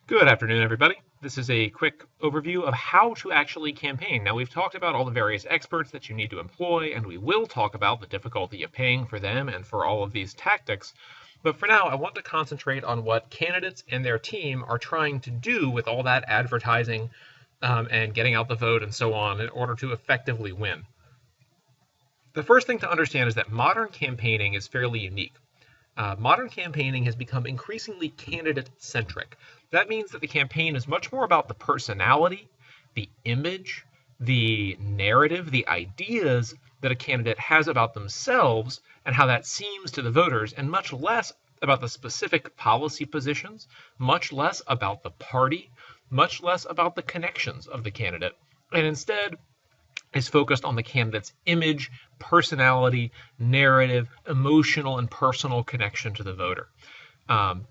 Good afternoon, everybody. This is a quick overview of how to actually campaign. Now, we've talked about all the various experts that you need to employ, and we will talk about the difficulty of paying for them and for all of these tactics. But for now, I want to concentrate on what candidates and their team are trying to do with all that advertising and getting out the vote and so on in order to effectively win. The first thing to understand is that modern campaigning is fairly unique. Modern campaigning has become increasingly candidate-centric. That means that the campaign is much more about the personality, the image, the narrative, the ideas that a candidate has about themselves and how that seems to the voters, and much less about the specific policy positions, much less about the party, much less about the connections of the candidate, and instead is focused on the candidate's image, personality, narrative, emotional, and personal connection to the voter.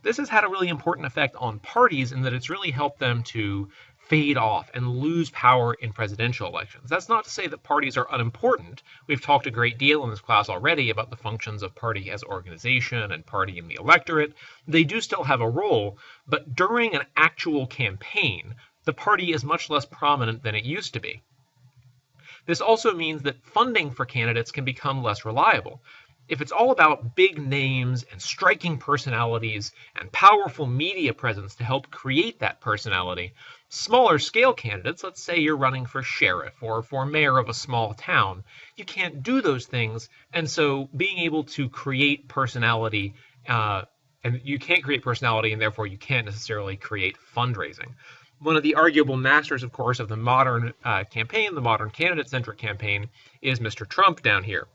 This has had a really important effect on parties in that it's really helped them to fade off and lose power in presidential elections. That's not to say that parties are unimportant. We've talked a great deal in this class already about the functions of party as organization and party in the electorate. They do still have a role, but during an actual campaign, the party is much less prominent than it used to be. This also means that funding for candidates can become less reliable. If it's all about big names and striking personalities and powerful media presence to help create that personality, smaller scale candidates, let's say you're running for sheriff or for mayor of a small town, you can't do those things. And so being able to create personality, and you can't create personality, and therefore you can't necessarily create fundraising. One of the arguable masters, of course, of the modern campaign, the modern candidate-centric campaign, is Mr. Trump down here.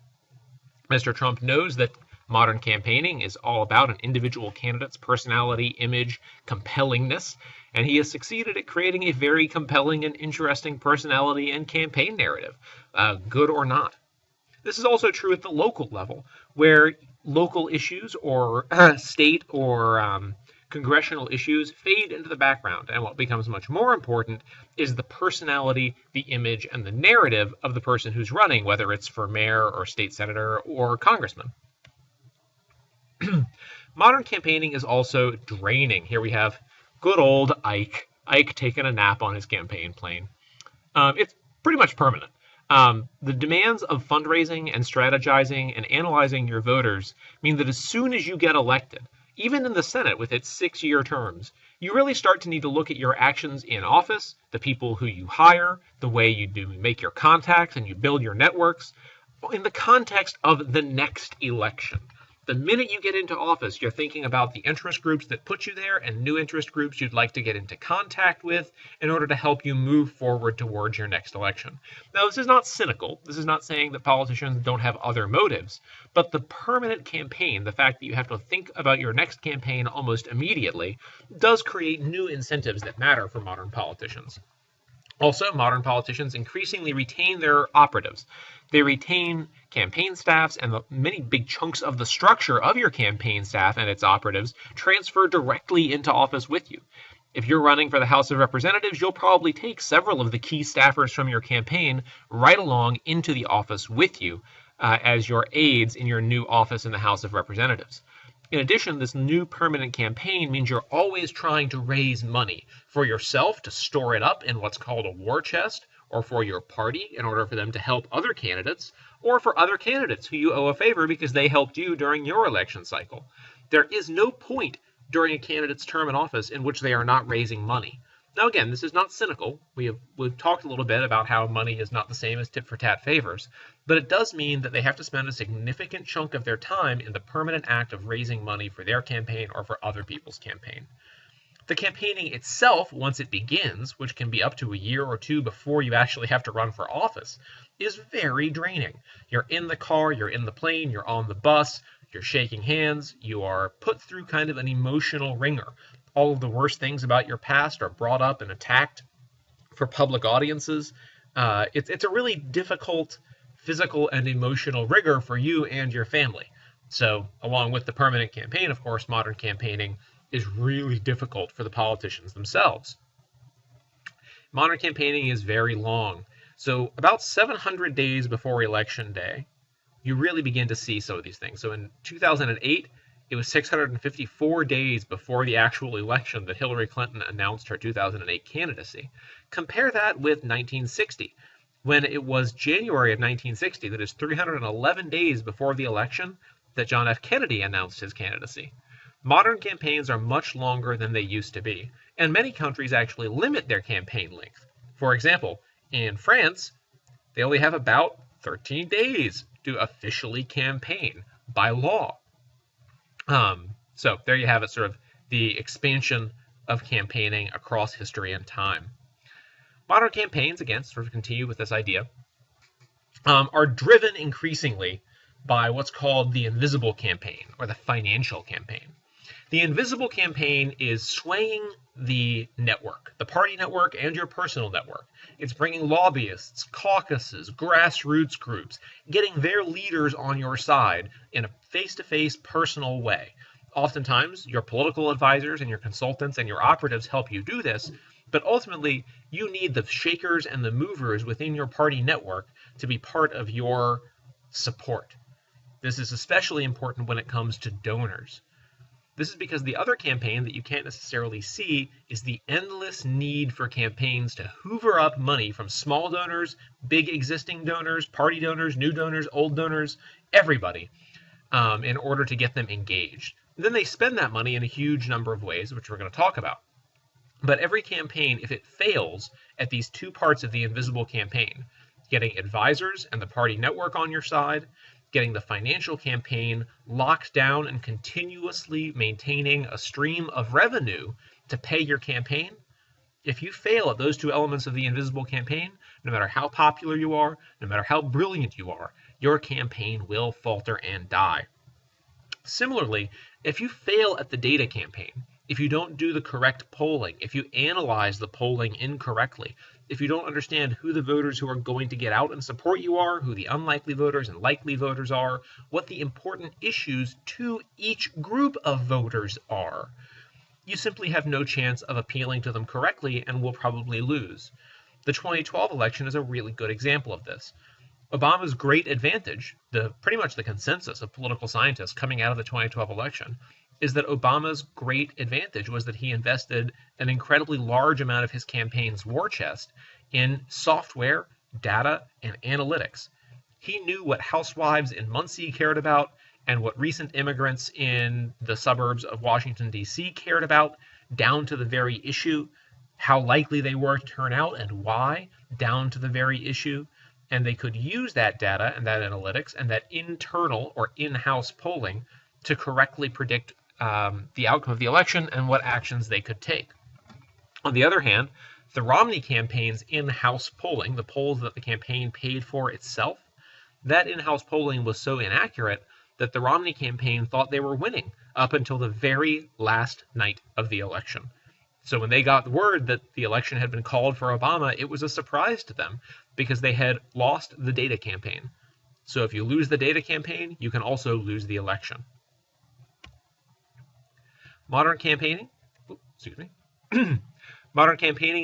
Mr. Trump knows that modern campaigning is all about an individual candidate's personality, image, compellingness, and he has succeeded at creating a very compelling and interesting personality and campaign narrative, good or not. This is also true at the local level, where local issues or state or congressional issues fade into the background, and what becomes much more important is the personality, the image, and the narrative of the person who's running, whether it's for mayor or state senator or congressman. Modern campaigning is also draining. Here we have good old Ike taking a nap on his campaign plane. It's pretty much permanent. The demands of fundraising and strategizing and analyzing your voters mean that as soon as you get elected, even in the Senate with its 6-year terms, you really start to need to look at your actions in office, the people who you hire, the way you make your contacts and you build your networks, in the context of the next election. The minute you get into office, you're thinking about the interest groups that put you there and new interest groups you'd like to get into contact with in order to help you move forward towards your next election. Now, this is not cynical. This is not saying that politicians don't have other motives, but the permanent campaign, the fact that you have to think about your next campaign almost immediately, does create new incentives that matter for modern politicians. Also, modern politicians increasingly retain their operatives. They retain campaign staffs, and many big chunks of the structure of your campaign staff and its operatives transfer directly into office with you. If you're running for the House of Representatives, you'll probably take several of the key staffers from your campaign right along into the office with you as your aides in your new office in the House of Representatives. In addition, this new permanent campaign means you're always trying to raise money for yourself to store it up in what's called a war chest, or for your party in order for them to help other candidates, or for other candidates who you owe a favor because they helped you during your election cycle. There is no point during a candidate's term in office in which they are not raising money. Now again, this is not cynical. We've talked a little bit about how money is not the same as tit-for-tat favors, but it does mean that they have to spend a significant chunk of their time in the permanent act of raising money for their campaign or for other people's campaign. The campaigning itself, once it begins, which can be up to a year or two before you actually have to run for office, is very draining. You're in the car, you're in the plane, you're on the bus, you're shaking hands, you are put through kind of an emotional ringer. All of the worst things about your past are brought up and attacked for public audiences. It's a really difficult physical and emotional rigor for you and your family. So, along with the permanent campaign, of course, modern campaigning is really difficult for the politicians themselves. Modern campaigning is very long. So, about 700 days before Election Day, you really begin to see some of these things. So, in 2008, It was 654 days before the actual election that Hillary Clinton announced her 2008 candidacy. Compare that with 1960, when it was January of 1960, that is 311 days before the election, that John F. Kennedy announced his candidacy. Modern campaigns are much longer than they used to be, and many countries actually limit their campaign length. For example, in France, they only have about 13 days to officially campaign by law. So there you have it, sort of the expansion of campaigning across history and time. Modern campaigns, again, sort of continue with this idea, are driven increasingly by what's called the invisible campaign or the financial campaign. The invisible campaign is swaying the network, the party network and your personal network. It's bringing lobbyists, caucuses, grassroots groups, getting their leaders on your side in a face-to-face personal way. Oftentimes, your political advisors and your consultants and your operatives help you do this, but ultimately, you need the shakers and the movers within your party network to be part of your support. This is especially important when it comes to donors. This is because the other campaign that you can't necessarily see is the endless need for campaigns to hoover up money from small donors, big existing donors, party donors, new donors, old donors, everybody, in order to get them engaged. Then they spend that money in a huge number of ways, which we're going to talk about. But every campaign, if it fails at these two parts of the invisible campaign, getting advisors and the party network on your side, getting the financial campaign locked down and continuously maintaining a stream of revenue to pay your campaign, if you fail at those two elements of the invisible campaign, no matter how popular you are, no matter how brilliant you are, your campaign will falter and die. Similarly, if you fail at the data campaign, if you don't do the correct polling, if you analyze the polling incorrectly, if you don't understand who the voters who are going to get out and support you are, who the unlikely voters and likely voters are, what the important issues to each group of voters are, you simply have no chance of appealing to them correctly and will probably lose. The 2012 election is a really good example of this. Obama's great advantage, pretty much the consensus of political scientists coming out of the 2012 election, is that Obama's great advantage was that he invested an incredibly large amount of his campaign's war chest in software, data, and analytics. He knew what housewives in Muncie cared about and what recent immigrants in the suburbs of Washington, D.C. cared about, down to the very issue, how likely they were to turn out and why, down to the very issue. And they could use that data and that analytics and that internal or in-house polling to correctly predict the outcome of the election and what actions they could take. On the other hand, the Romney campaign's in-house polling, the polls that the campaign paid for itself, that in-house polling was so inaccurate that the Romney campaign thought they were winning up until the very last night of the election. So when they got the word that the election had been called for Obama, it was a surprise to them because they had lost the data campaign. So if you lose the data campaign, you can also lose the election. Modern campaigning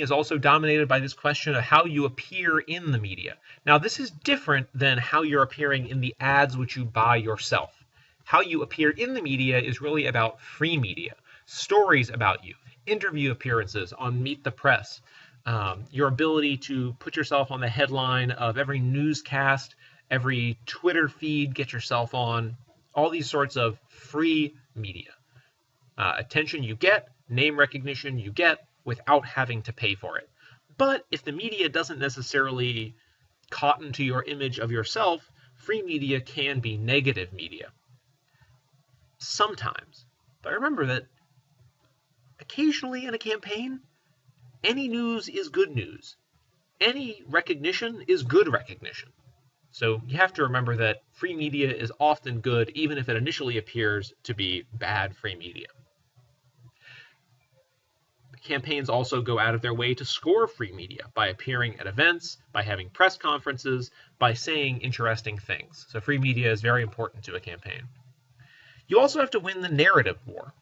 is also dominated by this question of how you appear in the media. Now, this is different than how you're appearing in the ads which you buy yourself. How you appear in the media is really about free media, stories about you, interview appearances on Meet the Press, your ability to put yourself on the headline of every newscast, every Twitter feed, get yourself on, all these sorts of free media. Attention you get, name recognition you get without having to pay for it. But if the media doesn't necessarily cotton to your image of yourself, free media can be negative media. Sometimes. But remember that occasionally in a campaign, any news is good news. Any recognition is good recognition. So you have to remember that free media is often good, even if it initially appears to be bad free media. Campaigns also go out of their way to score free media by appearing at events, by having press conferences, by saying interesting things. So free media is very important to a campaign. You also have to win the narrative war.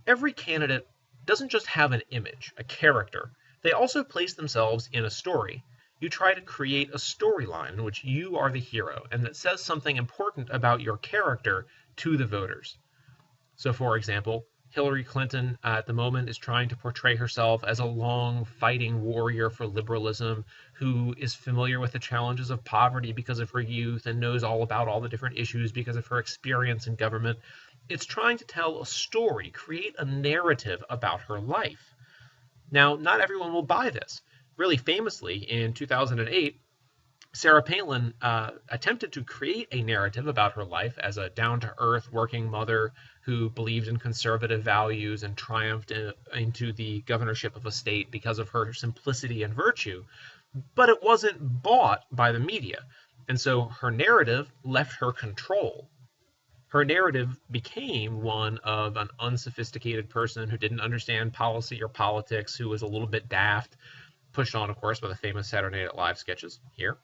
Every candidate doesn't just have an image, a character. They also place themselves in a story. You try to create a storyline in which you are the hero and that says something important about your character to the voters. So, for example, Hillary Clinton at the moment is trying to portray herself as a long fighting warrior for liberalism who is familiar with the challenges of poverty because of her youth and knows all about all the different issues because of her experience in government. It's trying to tell a story, create a narrative about her life. Now, not everyone will buy this. Really famously, in 2008, Sarah Palin attempted to create a narrative about her life as a down-to-earth working mother who believed in conservative values and triumphed into the governorship of a state because of her simplicity and virtue, but it wasn't bought by the media, and so her narrative left her control. Her narrative became one of an unsophisticated person who didn't understand policy or politics, who was a little bit daft, pushed on, of course, by the famous Saturday Night Live sketches here.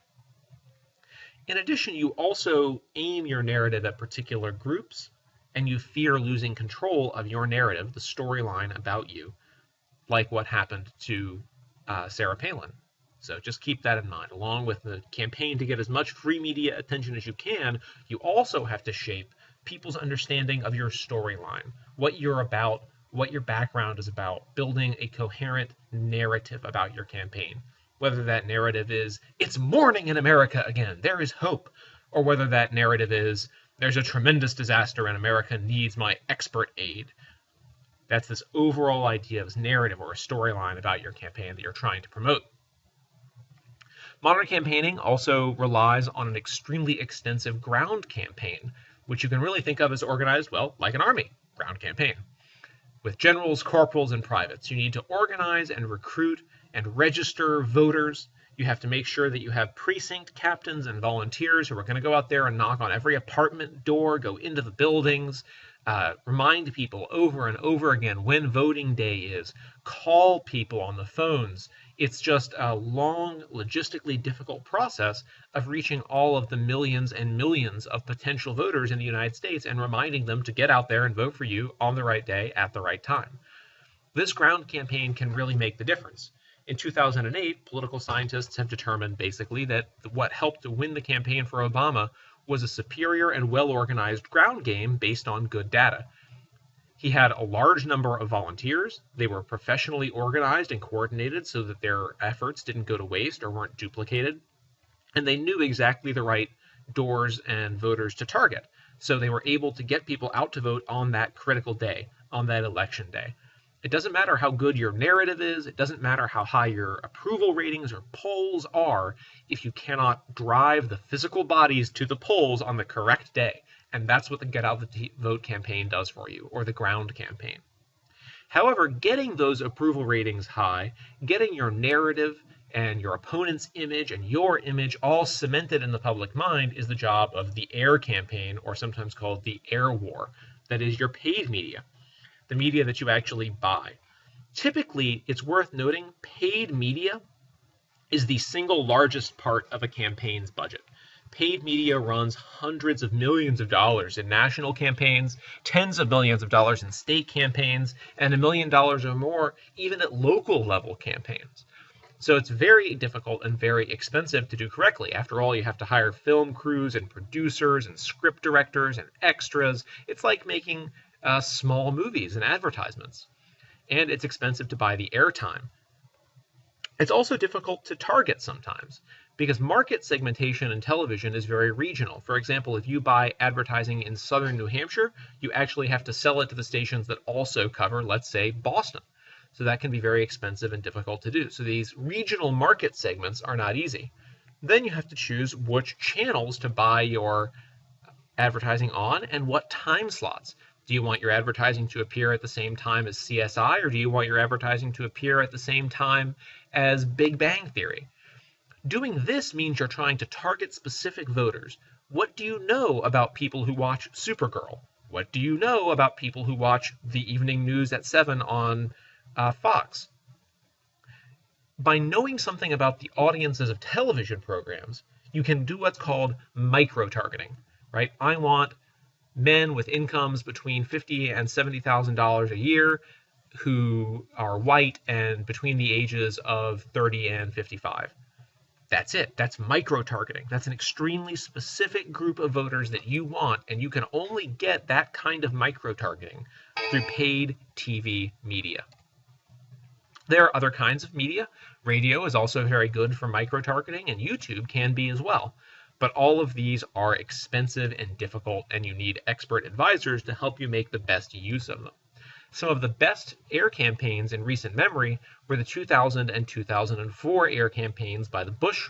In addition, you also aim your narrative at particular groups, and you fear losing control of your narrative, the storyline about you, like what happened to Sarah Palin. So just keep that in mind. Along with the campaign to get as much free media attention as you can, you also have to shape people's understanding of your storyline, what you're about, what your background is about, building a coherent narrative about your campaign. Whether that narrative is, it's morning in America again, there is hope, or whether that narrative is, there's a tremendous disaster and America needs my expert aid. That's this overall idea of this narrative or a storyline about your campaign that you're trying to promote. Modern campaigning also relies on an extremely extensive ground campaign, which you can really think of as organized, well, like an army ground campaign. With generals, corporals, and privates, you need to organize and recruit and register voters. You have to make sure that you have precinct captains and volunteers who are going to go out there and knock on every apartment door, go into the buildings, remind people over and over again when voting day is, call people on the phones. It's just a long, logistically difficult process of reaching all of the millions and millions of potential voters in the United States and reminding them to get out there and vote for you on the right day at the right time. This ground campaign can really make the difference. In 2008, political scientists have determined basically that what helped to win the campaign for Obama was a superior and well-organized ground game based on good data. He had a large number of volunteers. They were professionally organized and coordinated so that their efforts didn't go to waste or weren't duplicated. And they knew exactly the right doors and voters to target. So they were able to get people out to vote on that critical day, on that election day. It doesn't matter how good your narrative is. It doesn't matter how high your approval ratings or polls are if you cannot drive the physical bodies to the polls on the correct day. And that's what the Get Out the Vote campaign does for you, or the ground campaign. However, getting those approval ratings high, getting your narrative and your opponent's image and your image all cemented in the public mind is the job of the air campaign, or sometimes called the air war. That is your paid media, the media that you actually buy. Typically, it's worth noting, paid media is the single largest part of a campaign's budget. Paid media runs hundreds of millions of dollars in national campaigns, tens of millions of dollars in state campaigns, and $1 million or more even at local level campaigns. So it's very difficult and very expensive to do correctly. After all, you have to hire film crews and producers and script directors and extras. It's like making small movies and advertisements. And it's expensive to buy the airtime. It's also difficult to target sometimes, because market segmentation in television is very regional. For example, if you buy advertising in southern New Hampshire, you actually have to sell it to the stations that also cover, let's say, Boston. So that can be very expensive and difficult to do. So these regional market segments are not easy. Then you have to choose which channels to buy your advertising on and what time slots. Do you want your advertising to appear at the same time as CSI, or do you want your advertising to appear at the same time as Big Bang Theory? Doing this means you're trying to target specific voters. What do you know about people who watch Supergirl? What do you know about people who watch the evening news at 7 on Fox? By knowing something about the audiences of television programs, you can do what's called micro-targeting, right? I want men with incomes between $50,000 and $70,000 a year who are white and between the ages of 30 and 55. That's it. That's micro-targeting. That's an extremely specific group of voters that you want, and you can only get that kind of micro-targeting through paid TV media. There are other kinds of media. Radio is also very good for micro-targeting, and YouTube can be as well. But all of these are expensive and difficult, and you need expert advisors to help you make the best use of them. Some of the best air campaigns in recent memory were the 2000 and 2004 air campaigns by the Bush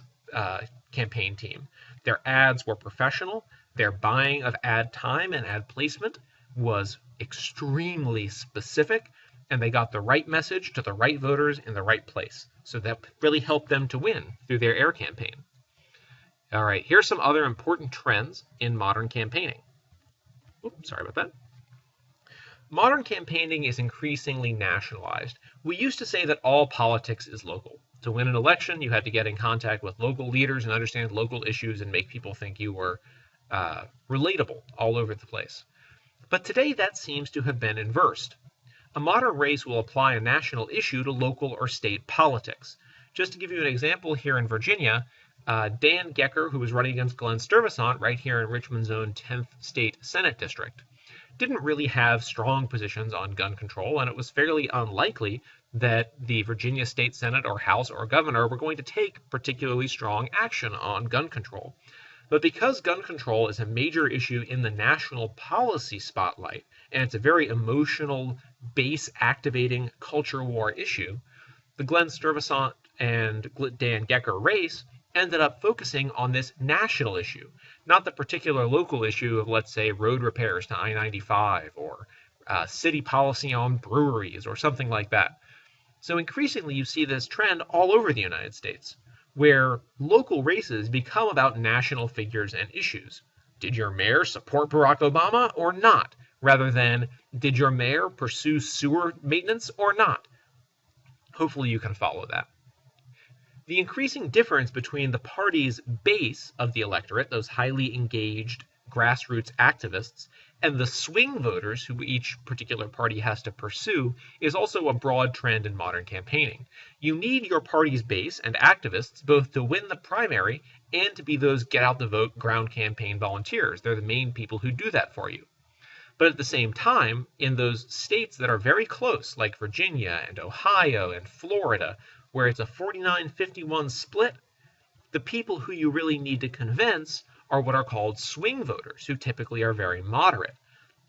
campaign team. Their ads were professional. Their buying of ad time and ad placement was extremely specific, and they got the right message to the right voters in the right place. So that really helped them to win through their air campaign. All right, here's some other important trends in modern campaigning. Oops, sorry about that. Modern campaigning is increasingly nationalized. We used to say that all politics is local. To win an election, you had to get in contact with local leaders and understand local issues and make people think you were relatable all over the place. But today that seems to have been inversed. A modern race will apply a national issue to local or state politics. Just to give you an example, here in Virginia, Dan Gecker, who was running against Glenn Stuyvesant right here in Richmond's own 10th State Senate District, didn't really have strong positions on gun control, and it was fairly unlikely that the Virginia State Senate or House or Governor were going to take particularly strong action on gun control. But because gun control is a major issue in the national policy spotlight, and it's a very emotional, base-activating culture war issue, the Glenn Stuyvesant and Dan Gecker race ended up focusing on this national issue, not the particular local issue of, let's say, road repairs to I-95 or city policy on breweries or something like that. So increasingly you see this trend all over the United States, where local races become about national figures and issues. Did your mayor support Barack Obama or not? Rather than, did your mayor pursue sewer maintenance or not? Hopefully you can follow that. The increasing difference between the party's base of the electorate, those highly engaged grassroots activists, and the swing voters who each particular party has to pursue, is also a broad trend in modern campaigning. You need your party's base and activists both to win the primary and to be those get-out-the-vote ground campaign volunteers. They're the main people who do that for you. But at the same time, in those states that are very close, like Virginia and Ohio and Florida, where it's a 49-51 split, the people who you really need to convince are what are called swing voters, who typically are very moderate.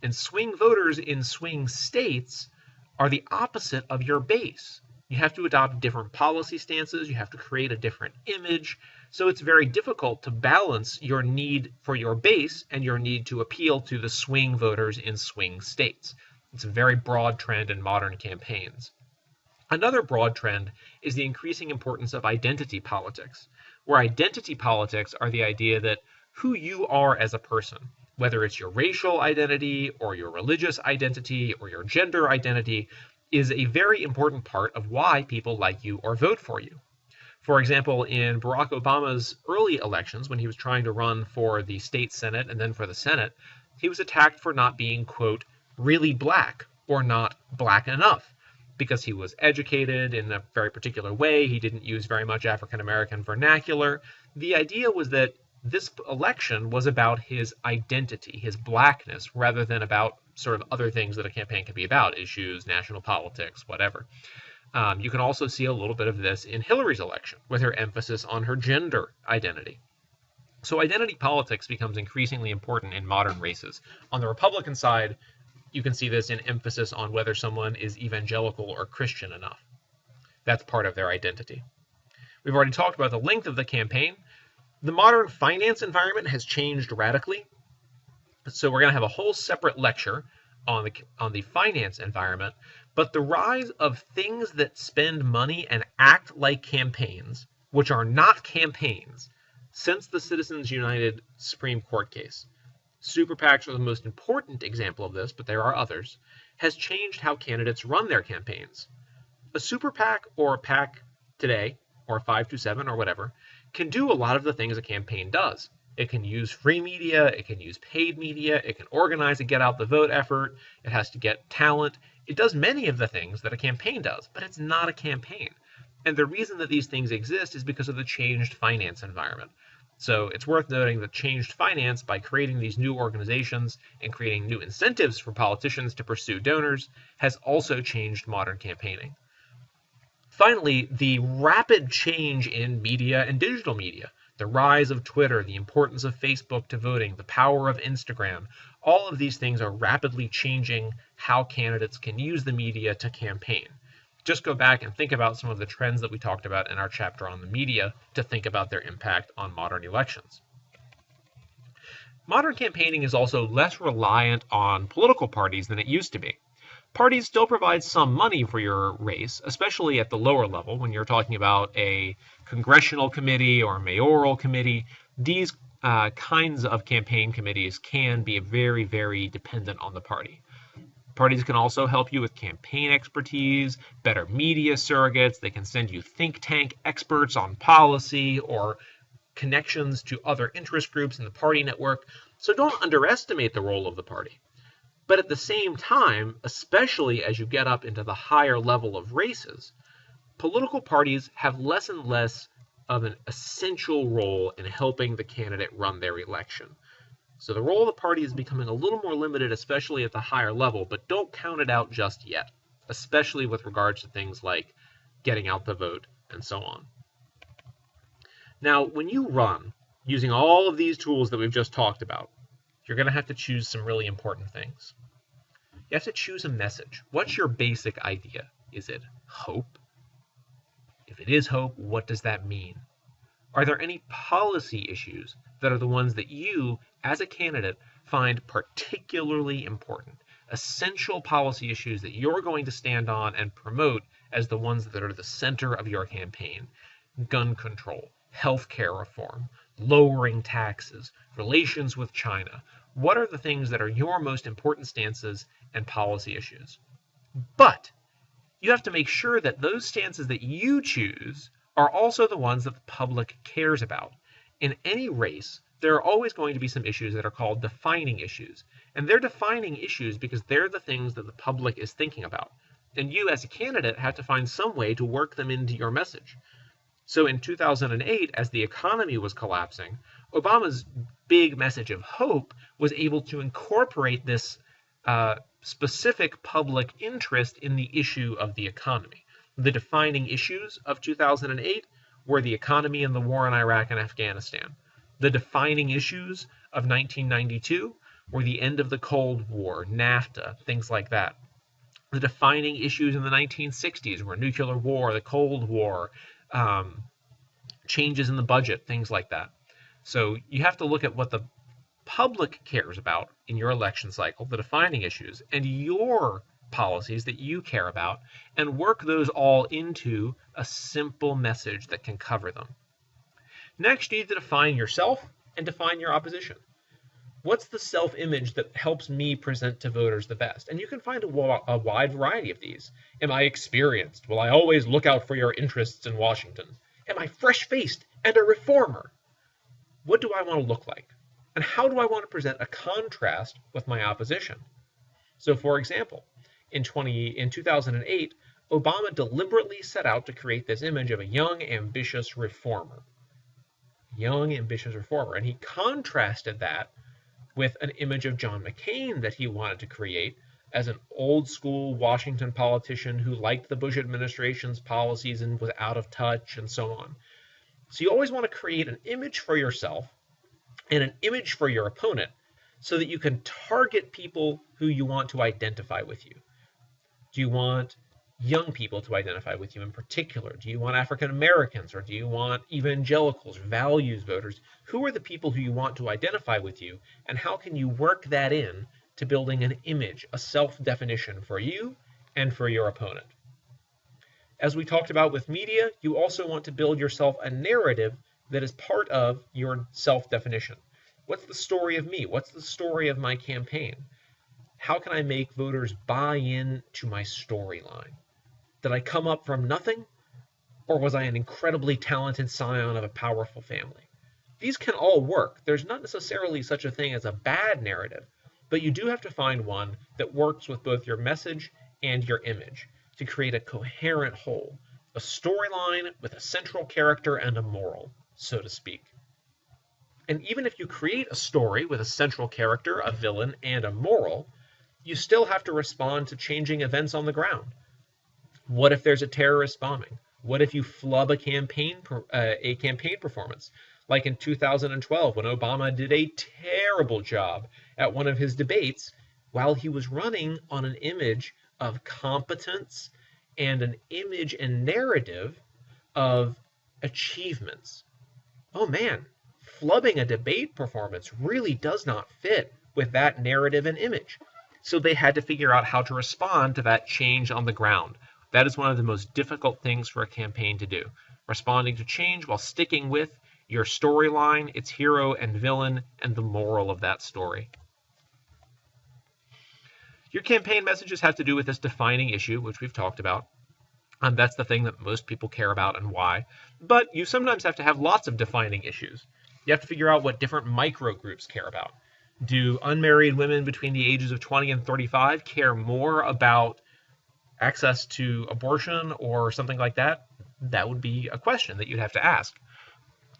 And swing voters in swing states are the opposite of your base. You have to adopt different policy stances, you have to create a different image, so it's very difficult to balance your need for your base and your need to appeal to the swing voters in swing states. It's a very broad trend in modern campaigns. Another broad trend is the increasing importance of identity politics, where identity politics are the idea that who you are as a person, whether it's your racial identity or your religious identity or your gender identity, is a very important part of why people like you or vote for you. For example, in Barack Obama's early elections, when he was trying to run for the state Senate and then for the Senate, he was attacked for not being, quote, really black or not black enough, because he was educated in a very particular way. He didn't use very much African-American vernacular. The idea was that this election was about his identity, his blackness, rather than about sort of other things that a campaign can be about, issues, national politics, whatever. You can also see a little bit of this in Hillary's election, with her emphasis on her gender identity. So identity politics becomes increasingly important in modern races. On the Republican side, you can see this in emphasis on whether someone is evangelical or Christian enough. That's part of their identity. We've already talked about the length of the campaign. The modern finance environment has changed radically. So we're going to have a whole separate lecture on the finance environment. But the rise of things that spend money and act like campaigns, which are not campaigns, since the Citizens United Supreme Court case, super PACs are the most important example of this, but there are others, has changed how candidates run their campaigns. A super PAC or a PAC today, or 527 or whatever, can do a lot of the things a campaign does. It can use free media, it can use paid media, it can organize a get-out-the-vote effort, it has to get talent. It does many of the things that a campaign does, but it's not a campaign. And the reason that these things exist is because of the changed finance environment. So it's worth noting that changed finance, by creating these new organizations and creating new incentives for politicians to pursue donors, has also changed modern campaigning. Finally, the rapid change in media and digital media, the rise of Twitter, the importance of Facebook to voting, the power of Instagram, all of these things are rapidly changing how candidates can use the media to campaign. Just go back and think about some of the trends that we talked about in our chapter on the media to think about their impact on modern elections. Modern campaigning is also less reliant on political parties than it used to be. Parties still provide some money for your race, especially at the lower level when you're talking about a congressional committee or a mayoral committee. These kinds of campaign committees can be very, very dependent on the party. Parties can also help you with campaign expertise, better media surrogates. They can send you think tank experts on policy or connections to other interest groups in the party network. So don't underestimate the role of the party. But at the same time, especially as you get up into the higher level of races, political parties have less and less of an essential role in helping the candidate run their election. So the role of the party is becoming a little more limited, especially at the higher level, but don't count it out just yet, especially with regards to things like getting out the vote and so on. Now, when you run using all of these tools that we've just talked about, you're going to have to choose some really important things. You have to choose a message. What's your basic idea? Is it hope? If it is hope, what does that mean? Are there any policy issues that are the ones that you, as a candidate, find particularly important? Essential policy issues that you're going to stand on and promote as the ones that are the center of your campaign. Gun control, healthcare reform, lowering taxes, relations with China. What are the things that are your most important stances and policy issues? But you have to make sure that those stances that you choose are also the ones that the public cares about. In any race, there are always going to be some issues that are called defining issues. And they're defining issues because they're the things that the public is thinking about. And you, as a candidate, have to find some way to work them into your message. So in 2008, as the economy was collapsing, Obama's big message of hope was able to incorporate this specific public interest in the issue of the economy. The defining issues of 2008 were the economy and the war in Iraq and Afghanistan. The defining issues of 1992 were the end of the Cold War, NAFTA, things like that. The defining issues in the 1960s were nuclear war, the Cold War, changes in the budget, things like that. So you have to look at what the public cares about in your election cycle, the defining issues, and your policies that you care about, and work those all into a simple message that can cover them. Next, you need to define yourself and define your opposition. What's the self-image that helps me present to voters the best? And you can find a wide variety of these. Am I experienced? Will I always look out for your interests in Washington? Am I fresh-faced and a reformer? What do I want to look like? And how do I want to present a contrast with my opposition? So, for example, in 2008, Obama deliberately set out to create this image of a young, ambitious reformer. And he contrasted that with an image of John McCain that he wanted to create as an old-school Washington politician who liked the Bush administration's policies and was out of touch and so on. So you always want to create an image for yourself and an image for your opponent so that you can target people who you want to identify with you. Do you want young people to identify with you in particular? Do you want African Americans, or do you want evangelicals, values voters? Who are the people who you want to identify with you, and how can you work that in to building an image, a self-definition for you and for your opponent? As we talked about with media, you also want to build yourself a narrative that is part of your self-definition. What's the story of me? What's the story of my campaign? How can I make voters buy in to my storyline? Did I come up from nothing? Or was I an incredibly talented scion of a powerful family? These can all work. There's not necessarily such a thing as a bad narrative, but you do have to find one that works with both your message and your image to create a coherent whole. a storyline with a central character and a moral, so to speak. And even if you create a story with a central character, a villain, and a moral, you still have to respond to changing events on the ground. What if there's a terrorist bombing? What if you flub a campaign performance? Like in 2012, when Obama did a terrible job at one of his debates while he was running on an image of competence and an image and narrative of achievements. Oh man, flubbing a debate performance really does not fit with that narrative and image. So they had to figure out how to respond to that change on the ground. That is one of the most difficult things for a campaign to do. Responding to change while sticking with your storyline, its hero and villain, and the moral of that story. Your campaign messages have to do with this defining issue, which we've talked about. That's the thing that most people care about and why. But you sometimes have to have lots of defining issues. You have to figure out what different micro groups care about. Do unmarried women between the ages of 20 and 35 care more about access to abortion or something like that? That would be a question that you'd have to ask.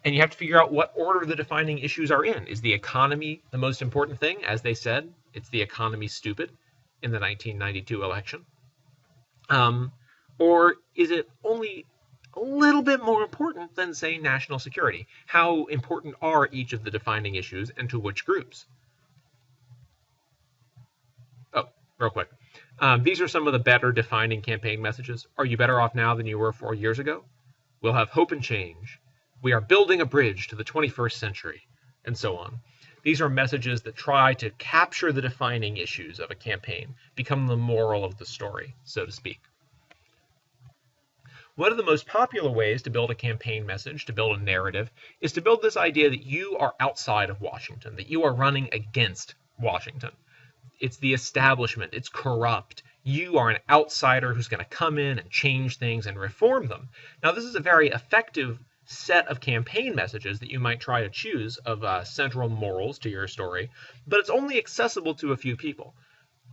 And you have to figure out what order the defining issues are in. Is the economy the most important thing? As they said, it's the economy stupid in the 1992 election. Or is it only a little bit more important than, say, national security? How important are each of the defining issues and to which groups? Oh, real quick. These are some of the better defining campaign messages. Are you better off now than you were 4 years ago? We'll have hope and change. We are building a bridge to the 21st century, and so on. These are messages that try to capture the defining issues of a campaign, become the moral of the story, so to speak. One of the most popular ways to build a campaign message, to build a narrative, is to build this idea that you are outside of Washington, that you are running against Washington. It's the establishment. It's corrupt. You are an outsider who's going to come in and change things and reform them. Now, this is a very effective set of campaign messages that you might try to choose of central morals to your story, but it's only accessible to a few people.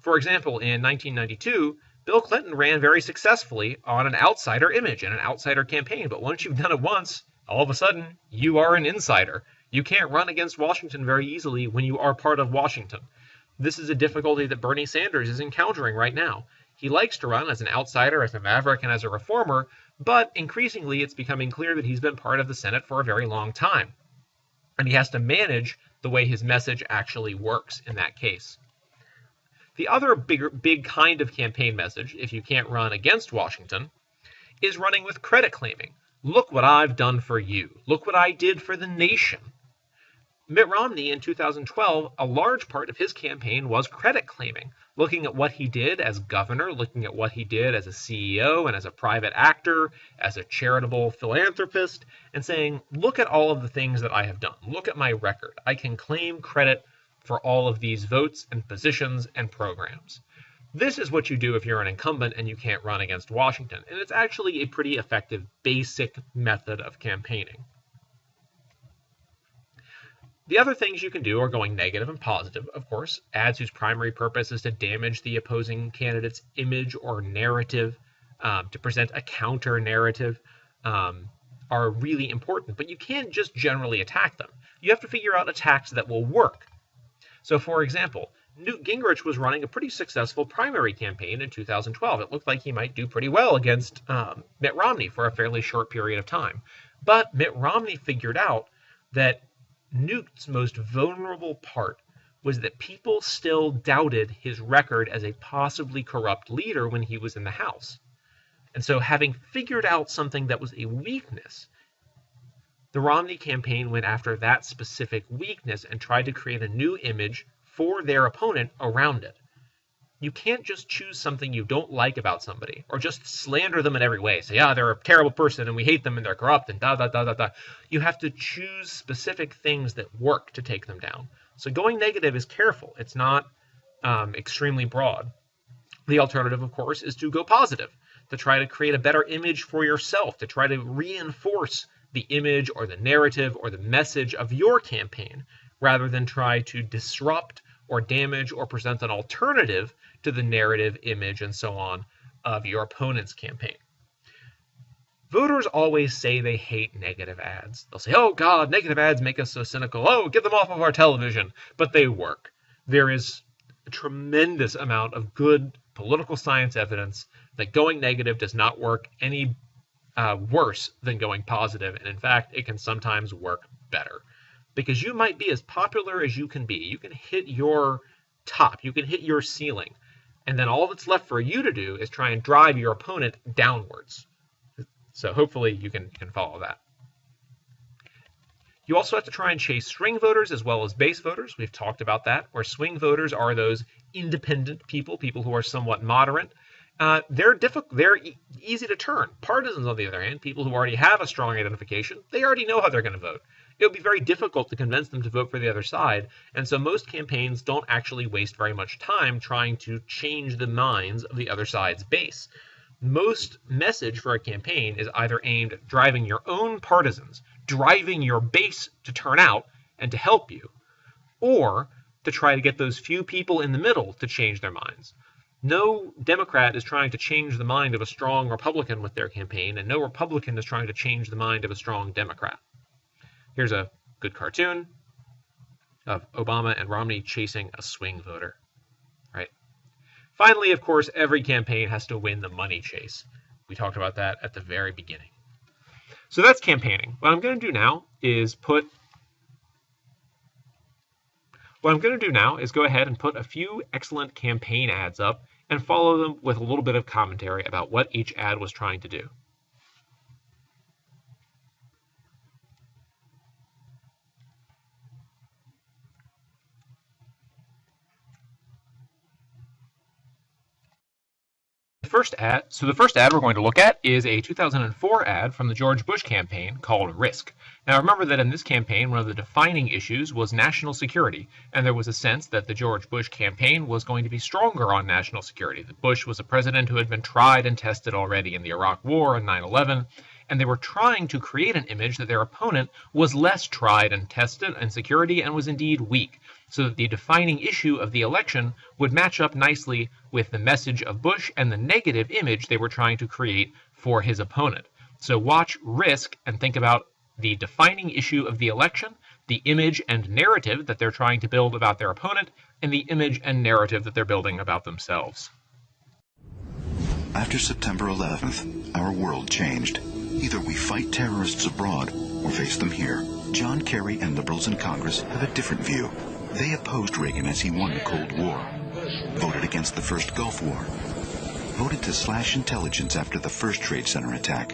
For example, in 1992, Bill Clinton ran very successfully on an outsider image and an outsider campaign, but once you've done it once, all of a sudden, you are an insider. You can't run against Washington very easily when you are part of Washington. This is a difficulty that Bernie Sanders is encountering right now. He likes to run as an outsider, as a maverick, and as a reformer, but increasingly it's becoming clear that he's been part of the Senate for a very long time. And he has to manage the way his message actually works in that case. The other big kind of campaign message, if you can't run against Washington, is running with credit claiming. Look what I've done for you. Look what I did for the nation. Mitt Romney in 2012, a large part of his campaign was credit claiming, looking at what he did as governor, looking at what he did as a CEO and as a private actor, as a charitable philanthropist, and saying, look at all of the things that I have done. Look at my record. I can claim credit for all of these votes and positions and programs. This is what you do if you're an incumbent and you can't run against Washington, and it's actually a pretty effective basic method of campaigning. The other things you can do are going negative and positive, of course. Ads whose primary purpose is to damage the opposing candidate's image or narrative, to present a counter narrative, are really important. But you can't just generally attack them. You have to figure out attacks that will work. So, for example, Newt Gingrich was running a pretty successful primary campaign in 2012. It looked like he might do pretty well against Mitt Romney for a fairly short period of time. But Mitt Romney figured out that Newt's most vulnerable part was that people still doubted his record as a possibly corrupt leader when he was in the House. And so having figured out something that was a weakness, the Romney campaign went after that specific weakness and tried to create a new image for their opponent around it. You can't just choose something you don't like about somebody or just slander them in every way. Say, yeah, they're a terrible person and we hate them and they're corrupt and da. You have to choose specific things that work to take them down. So going negative is careful. It's not extremely broad. The alternative, of course, is to go positive, to try to create a better image for yourself, to try to reinforce the image or the narrative or the message of your campaign, rather than try to disrupt or damage or present an alternative to the narrative, image, and so on of your opponent's campaign. voters always say they hate negative ads. They'll say, oh God, negative ads make us so cynical. Oh, get them off of our television. But they work. There is a tremendous amount of good political science evidence that going negative does not work any worse than going positive. And in fact, it can sometimes work better. Because you might be as popular as you can be. You can hit your top. You can hit your ceiling. And then all that's left for you to do is try and drive your opponent downwards. So hopefully you can follow that. You also have to try and chase swing voters as well as base voters. We've talked about that, where swing voters are those independent people who are somewhat moderate. They're easy to turn. Partisans, on the other hand, people who already have a strong identification, they already know how they're going to vote. It would be very difficult to convince them to vote for the other side, and so most campaigns don't actually waste very much time trying to change the minds of the other side's base. Most message for a campaign is either aimed at driving your own partisans, driving your base to turn out and to help you, or to try to get those few people in the middle to change their minds. No Democrat is trying to change the mind of a strong Republican with their campaign, and no Republican is trying to change the mind of a strong Democrat. Here's a good cartoon of Obama and Romney chasing a swing voter. Right? Finally, of course, every campaign has to win the money chase. We talked about that at the very beginning. So that's campaigning. What I'm going to do now is go ahead and put a few excellent campaign ads up and follow them with a little bit of commentary about what each ad was trying to do. The first ad we're going to look at is a 2004 ad from the George Bush campaign called Risk. Now remember that in this campaign, one of the defining issues was national security, and there was a sense that the George Bush campaign was going to be stronger on national security. That Bush was a president who had been tried and tested already in the Iraq War and 9/11, and they were trying to create an image that their opponent was less tried and tested in security and was indeed weak, so that the defining issue of the election would match up nicely with the message of Bush and the negative image they were trying to create for his opponent. So watch Risk and think about the defining issue of the election, the image and narrative that they're trying to build about their opponent, and the image and narrative that they're building about themselves. After September 11th, our world changed. Either we fight terrorists abroad or face them here. John Kerry and liberals in Congress have a different view. They opposed Reagan as he won the Cold War, voted against the first Gulf War, voted to slash intelligence after the first Trade Center attack,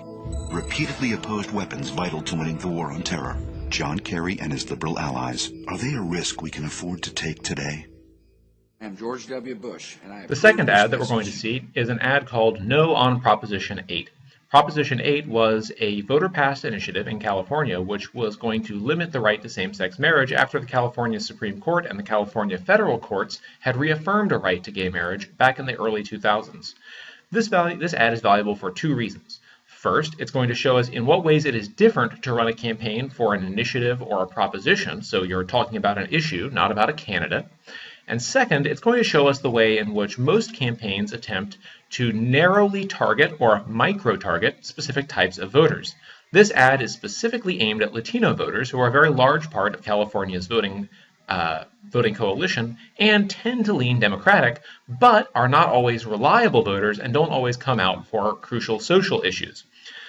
repeatedly opposed weapons vital to winning the war on terror. John Kerry and his liberal allies, are they a risk we can afford to take today? I'm George W. Bush, and I The second ad that we're going to see is an ad called No on Proposition 8. Proposition 8 was a voter-passed initiative in California which was going to limit the right to same-sex marriage after the California Supreme Court and the California federal courts had reaffirmed a right to gay marriage back in the early 2000s. This ad is valuable for two reasons. First, it's going to show us in what ways it is different to run a campaign for an initiative or a proposition, so you're talking about an issue, not about a candidate. And second, it's going to show us the way in which most campaigns attempt to narrowly target or micro-target specific types of voters. This ad is specifically aimed at Latino voters, who are a very large part of California's voting coalition and tend to lean Democratic, but are not always reliable voters and don't always come out for crucial social issues.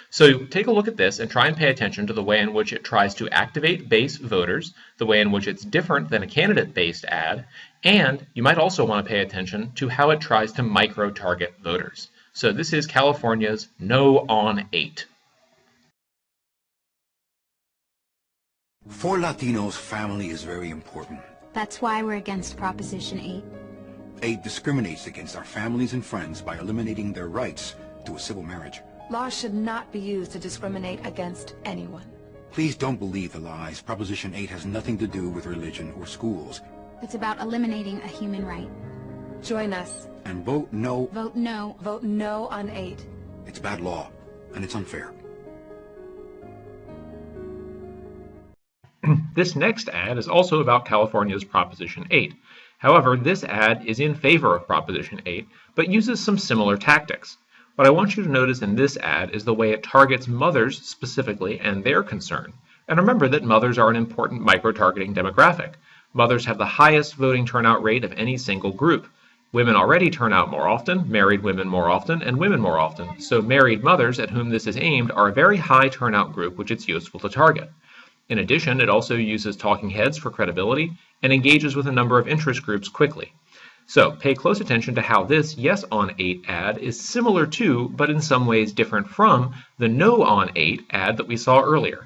So take a look at this and try and pay attention to the way in which it tries to activate base voters, the way in which it's different than a candidate-based ad, and you might also want to pay attention to how it tries to micro-target voters. So this is California's No on 8. For Latinos, family is very important. That's why we're against Proposition 8. 8 discriminates against our families and friends by eliminating their rights to a civil marriage. Laws should not be used to discriminate against anyone. Please don't believe the lies. Proposition 8 has nothing to do with religion or schools. It's about eliminating a human right. Join us. And vote no. Vote no. Vote no on 8. It's bad law, and it's unfair. This next ad is also about California's Proposition 8. However, this ad is in favor of Proposition 8, but uses some similar tactics. What I want you to notice in this ad is the way it targets mothers specifically and their concern. And remember that mothers are an important micro-targeting demographic. Mothers have the highest voting turnout rate of any single group. Women already turn out more often, married women more often, and women more often. So married mothers at whom this is aimed are a very high turnout group which it's useful to target. In addition, it also uses talking heads for credibility and engages with a number of interest groups quickly. So pay close attention to how this Yes on 8 ad is similar to, but in some ways different from, the No on 8 ad that we saw earlier.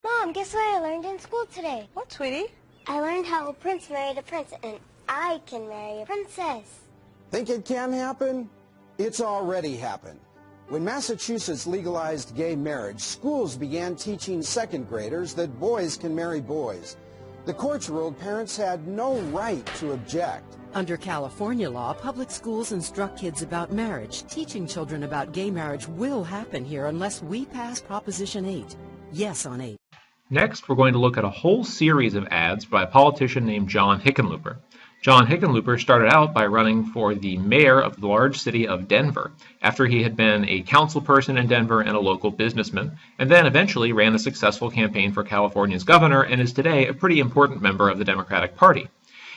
Mom, guess what I learned in school today? What, sweetie? I learned how a prince married a prince, and I can marry a princess. Think it can happen? It's already happened. When Massachusetts legalized gay marriage, schools began teaching second graders that boys can marry boys. The courts ruled parents had no right to object. Under California law, public schools instruct kids about marriage. Teaching children about gay marriage will happen here unless we pass Proposition 8. Yes on 8. Next, we're going to look at a whole series of ads by a politician named John Hickenlooper. John Hickenlooper started out by running for the mayor of the large city of Denver after he had been a council person in Denver and a local businessman, and then eventually ran a successful campaign for California's governor and is today a pretty important member of the Democratic Party.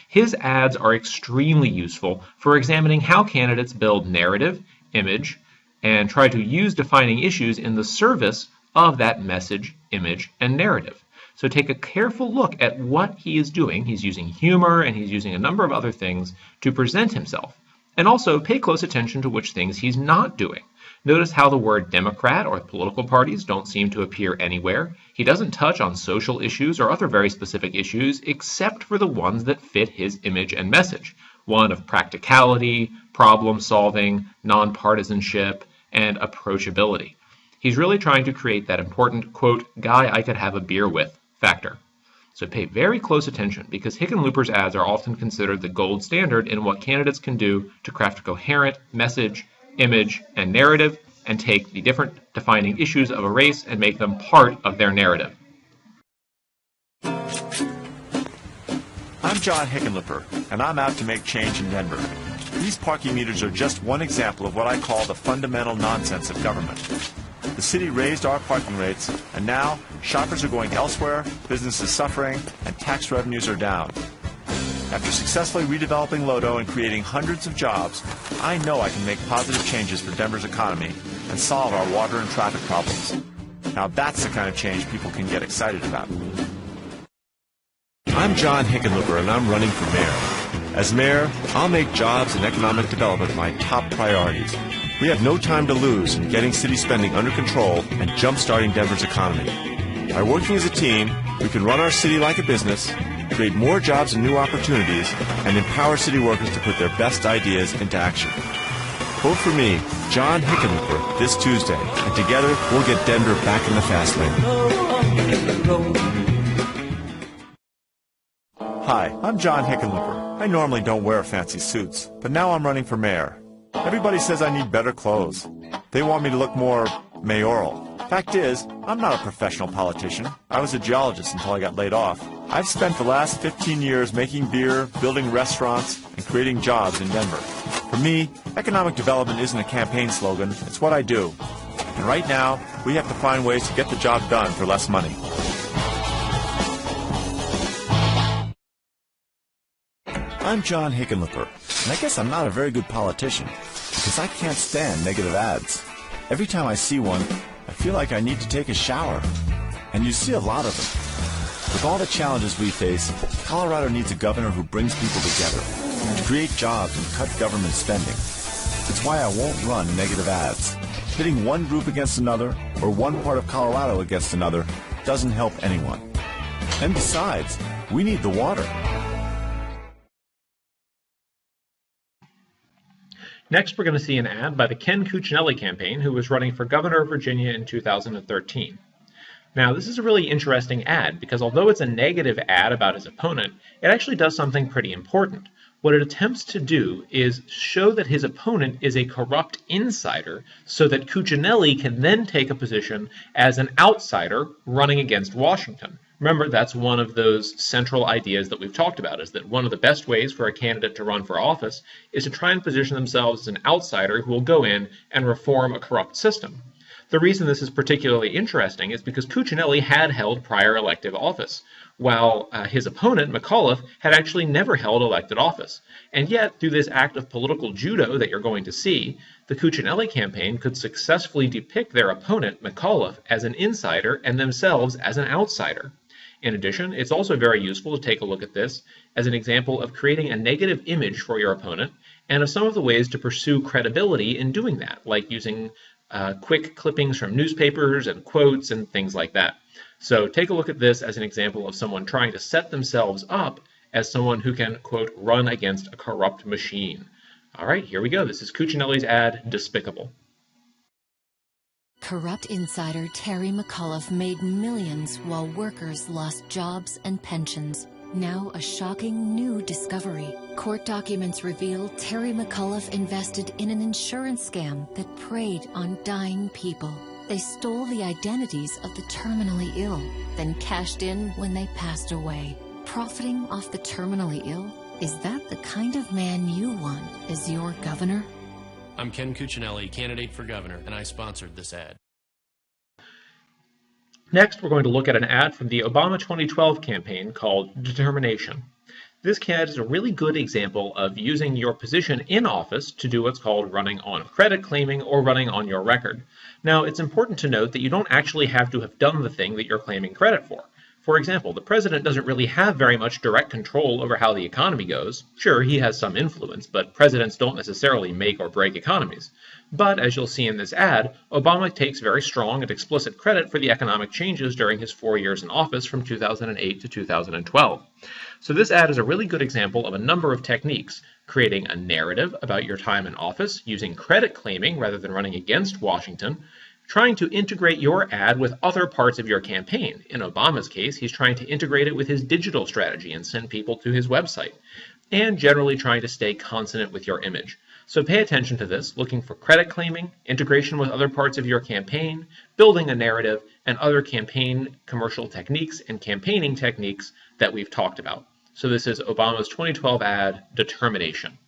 His ads are extremely useful for examining how candidates build narrative, image, and try to use defining issues in the service of that message, image, and narrative. So take a careful look at what he is doing. He's using humor and he's using a number of other things to present himself. And also pay close attention to which things he's not doing. Notice how the word Democrat or political parties don't seem to appear anywhere. He doesn't touch on social issues or other very specific issues except for the ones that fit his image and message. One of practicality, problem solving, nonpartisanship, and approachability. He's really trying to create that important, quote, guy I could have a beer with factor. So pay very close attention because Hickenlooper's ads are often considered the gold standard in what candidates can do to craft a coherent message, image, and narrative and take the different defining issues of a race and make them part of their narrative. I'm John Hickenlooper, and I'm out to make change in Denver. These parking meters are just one example of what I call the fundamental nonsense of government. The city raised our parking rates, and now shoppers are going elsewhere, businesses suffering, and tax revenues are down. After successfully redeveloping Lodo and creating hundreds of jobs, I know I can make positive changes for Denver's economy and solve our water and traffic problems. Now that's the kind of change people can get excited about. I'm John Hickenlooper, and I'm running for mayor. As mayor, I'll make jobs and economic development my top priorities. We have no time to lose in getting city spending under control and jump-starting Denver's economy. By working as a team, we can run our city like a business, create more jobs and new opportunities, and empower city workers to put their best ideas into action. Vote for me, John Hickenlooper, this Tuesday, and together we'll get Denver back in the fast lane. Hi, I'm John Hickenlooper. I normally don't wear fancy suits, but now I'm running for mayor. Everybody says I need better clothes. They want me to look more mayoral. Fact is, I'm not a professional politician. I was a geologist until I got laid off. I've spent the last 15 years making beer, building restaurants, and creating jobs in Denver. For me, economic development isn't a campaign slogan, it's what I do. And right now, we have to find ways to get the job done for less money. I'm John Hickenlooper, and I guess I'm not a very good politician, because I can't stand negative ads. Every time I see one, I feel like I need to take a shower. And you see a lot of them. With all the challenges we face, Colorado needs a governor who brings people together, to create jobs and cut government spending. It's why I won't run negative ads. Pitting one group against another, or one part of Colorado against another, doesn't help anyone. And besides, we need the water. Next, we're going to see an ad by the Ken Cuccinelli campaign, who was running for governor of Virginia in 2013. Now, this is a really interesting ad because although it's a negative ad about his opponent, it actually does something pretty important. What it attempts to do is show that his opponent is a corrupt insider so that Cuccinelli can then take a position as an outsider running against Washington, Remember, that's one of those central ideas that we've talked about, is that one of the best ways for a candidate to run for office is to try and position themselves as an outsider who will go in and reform a corrupt system. The reason this is particularly interesting is because Cuccinelli had held prior elective office, while his opponent, McAuliffe, had actually never held elected office. And yet, through this act of political judo that you're going to see, the Cuccinelli campaign could successfully depict their opponent, McAuliffe, as an insider and themselves as an outsider. In addition, it's also very useful to take a look at this as an example of creating a negative image for your opponent and of some of the ways to pursue credibility in doing that, like using quick clippings from newspapers and quotes and things like that. So take a look at this as an example of someone trying to set themselves up as someone who can, quote, run against a corrupt machine. All right, here we go. This is Cuccinelli's ad, Despicable. Corrupt insider Terry McAuliffe made millions while workers lost jobs and pensions. Now a shocking new discovery. Court documents reveal Terry McAuliffe invested in an insurance scam that preyed on dying people. They stole the identities of the terminally ill, then cashed in when they passed away. Profiting off the terminally ill? Is that the kind of man you want as your governor? I'm Ken Cuccinelli, candidate for governor, and I sponsored this ad. Next, we're going to look at an ad from the Obama 2012 campaign called Determination. This ad is a really good example of using your position in office to do what's called running on credit claiming or running on your record. Now, it's important to note that you don't actually have to have done the thing that you're claiming credit for. For example, the president doesn't really have very much direct control over how the economy goes. Sure, he has some influence, but presidents don't necessarily make or break economies. But, as you'll see in this ad, Obama takes very strong and explicit credit for the economic changes during his 4 years in office from 2008 to 2012. So this ad is a really good example of a number of techniques: creating a narrative about your time in office, using credit claiming rather than running against Washington, trying to integrate your ad with other parts of your campaign. In Obama's case, he's trying to integrate it with his digital strategy and send people to his website, and generally trying to stay consonant with your image. So pay attention to this, looking for credit claiming, integration with other parts of your campaign, building a narrative, and other campaign commercial techniques and campaigning techniques that we've talked about. So this is Obama's 2012 ad, Determination.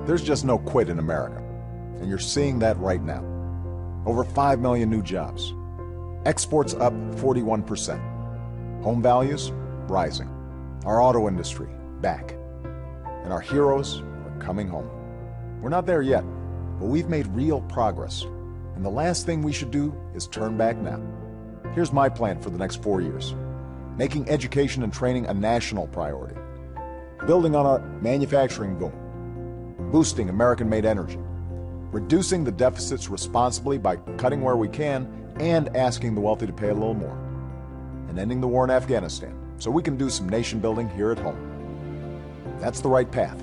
There's just no quit in America, and you're seeing that right now. Over 5 million new jobs. Exports up 41%. Home values rising. Our auto industry back. And our heroes are coming home. We're not there yet, but we've made real progress. And the last thing we should do is turn back now. Here's my plan for the next 4 years. Making education and training a national priority. Building on our manufacturing boom. Boosting American-made energy. Reducing the deficits responsibly by cutting where we can and asking the wealthy to pay a little more. And ending the war in Afghanistan so we can do some nation building here at home. That's the right path.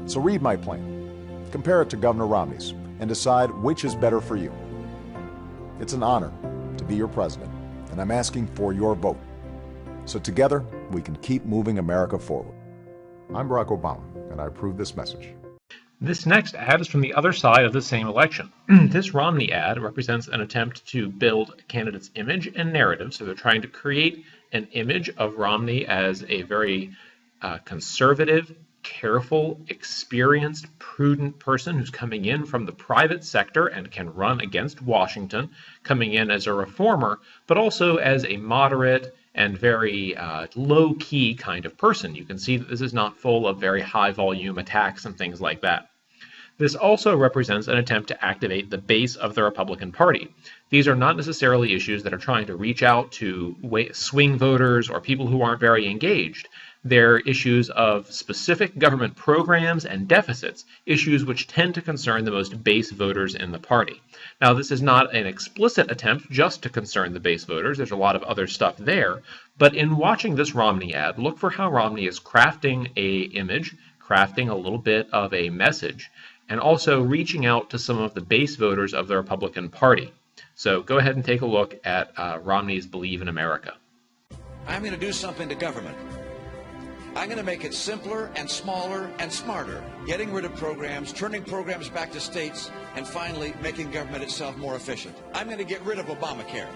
So read my plan, compare it to Governor Romney's, and decide which is better for you. It's an honor to be your president, and I'm asking for your vote. So together, we can keep moving America forward. I'm Barack Obama, and I approve this message. This next ad is from the other side of the same election. This Romney ad represents an attempt to build a candidate's image and narrative. So they're trying to create an image of Romney as a very conservative, careful, experienced, prudent person who's coming in from the private sector and can run against Washington, coming in as a reformer, but also as a moderate and very low-key kind of person. You can see that this is not full of very high-volume attacks and things like that. This also represents an attempt to activate the base of the Republican Party. These are not necessarily issues that are trying to reach out to swing voters or people who aren't very engaged. They're issues of specific government programs and deficits, issues which tend to concern the most base voters in the party. Now, this is not an explicit attempt just to concern the base voters. There's a lot of other stuff there. But in watching this Romney ad, look for how Romney is crafting an image, crafting a little bit of a message, and also reaching out to some of the base voters of the Republican Party. So go ahead and take a look at Romney's Believe in America. I'm going to do something to government. I'm going to make it simpler and smaller and smarter, getting rid of programs, turning programs back to states, and finally making government itself more efficient. I'm going to get rid of Obamacare.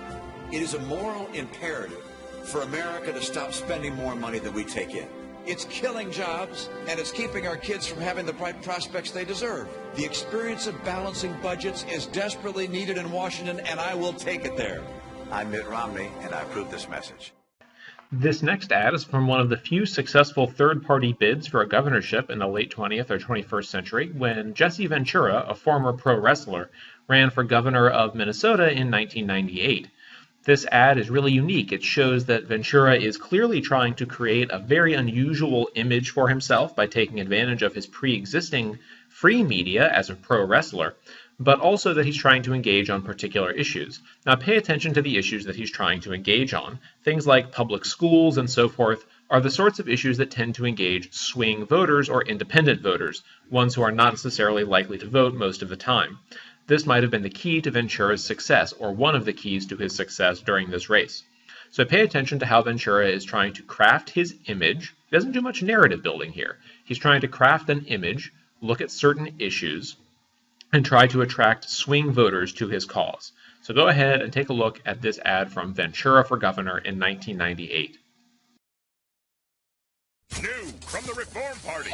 It is a moral imperative for America to stop spending more money than we take in. It's killing jobs, and it's keeping our kids from having the bright prospects they deserve. The experience of balancing budgets is desperately needed in Washington, and I will take it there. I'm Mitt Romney, and I approve this message. This next ad is from one of the few successful third-party bids for a governorship in the late 20th or 21st century, when Jesse Ventura, a former pro wrestler, ran for governor of Minnesota in 1998. This ad is really unique. It shows that Ventura is clearly trying to create a very unusual image for himself by taking advantage of his pre-existing free media as a pro wrestler, but also that he's trying to engage on particular issues. Now pay attention to the issues that he's trying to engage on. Things like public schools and so forth are the sorts of issues that tend to engage swing voters or independent voters, ones who are not necessarily likely to vote most of the time. This might have been the key to Ventura's success, or one of the keys to his success during this race. So pay attention to how Ventura is trying to craft his image. He doesn't do much narrative building here. He's trying to craft an image, look at certain issues, and try to attract swing voters to his cause. So go ahead and take a look at this ad from Ventura for Governor in 1998. New from the Reform Party.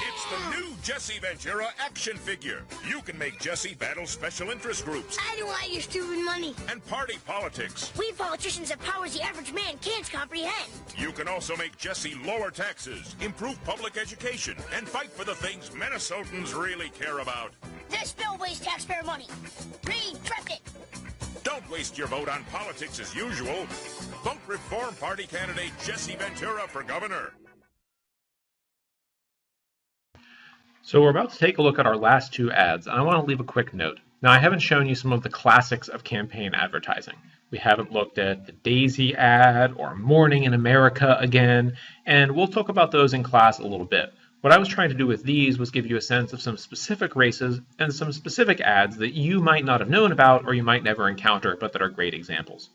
It's the new Jesse Ventura action figure. You can make Jesse battle special interest groups. I don't want your stupid money. And party politics. We politicians have powers the average man can't comprehend. You can also make Jesse lower taxes, improve public education, and fight for the things Minnesotans really care about. This bill wastes taxpayer money. Retract it. Don't waste your vote on politics as usual. Vote Reform Party candidate Jesse Ventura for governor. So we're about to take a look at our last two ads, and I want to leave a quick note. Now, I haven't shown you some of the classics of campaign advertising. We haven't looked at the Daisy ad or Morning in America again, and we'll talk about those in class a little bit. What I was trying to do with these was give you a sense of some specific races and some specific ads that you might not have known about or you might never encounter, but that are great examples.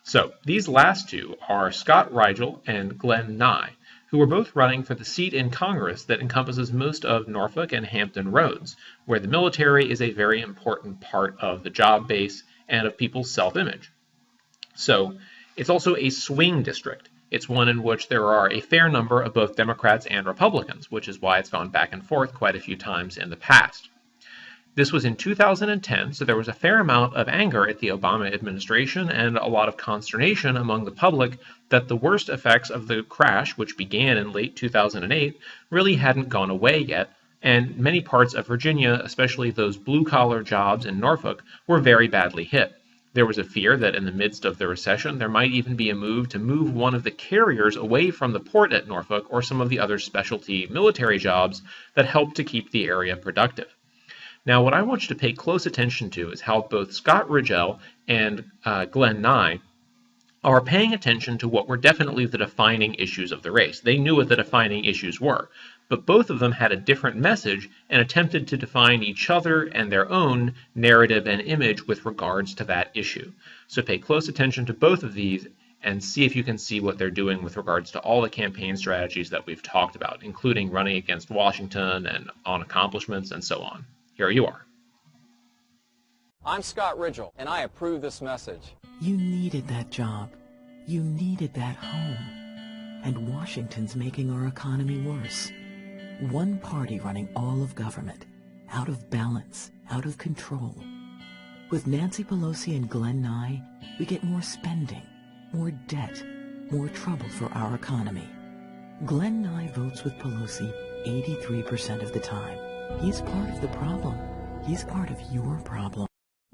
So these last two are Scott Rigel and Glenn Nye, who were both running for the seat in Congress that encompasses most of Norfolk and Hampton Roads, where the military is a very important part of the job base and of people's self-image. So it's also a swing district. It's one in which there are a fair number of both Democrats and Republicans, which is why it's gone back and forth quite a few times in the past. This was in 2010, so there was a fair amount of anger at the Obama administration and a lot of consternation among the public that the worst effects of the crash, which began in late 2008, really hadn't gone away yet, and many parts of Virginia, especially those blue-collar jobs in Norfolk, were very badly hit. There was a fear that in the midst of the recession, there might even be a move to move one of the carriers away from the port at Norfolk or some of the other specialty military jobs that helped to keep the area productive. Now, what I want you to pay close attention to is how both Scott Rigel and Glenn Nye are paying attention to what were definitely the defining issues of the race. They knew what the defining issues were, but both of them had a different message and attempted to define each other and their own narrative and image with regards to that issue. So pay close attention to both of these and see if you can see what they're doing with regards to all the campaign strategies that we've talked about, including running against Washington and on accomplishments and so on. Here you are. I'm Scott Rigel, and I approve this message. You needed that job. You needed that home. And Washington's making our economy worse. One party running all of government, out of balance, out of control. With Nancy Pelosi and Glenn Nye, we get more spending, more debt, more trouble for our economy. Glenn Nye votes with Pelosi 83% of the time. He's part of the problem. He's part of your problem.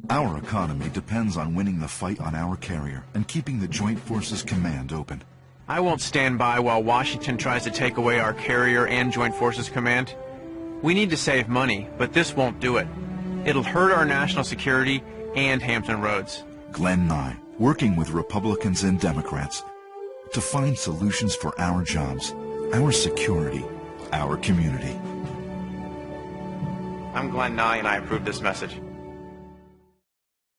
Our economy depends on winning the fight on our carrier and keeping the Joint Forces Command open. I won't stand by while Washington tries to take away our carrier and Joint Forces Command. We need to save money, but this won't do it. It'll hurt our national security and Hampton Roads. Glenn Nye, working with Republicans and Democrats to find solutions for our jobs, our security, our community. I'm Glenn Nye, and I approve this message.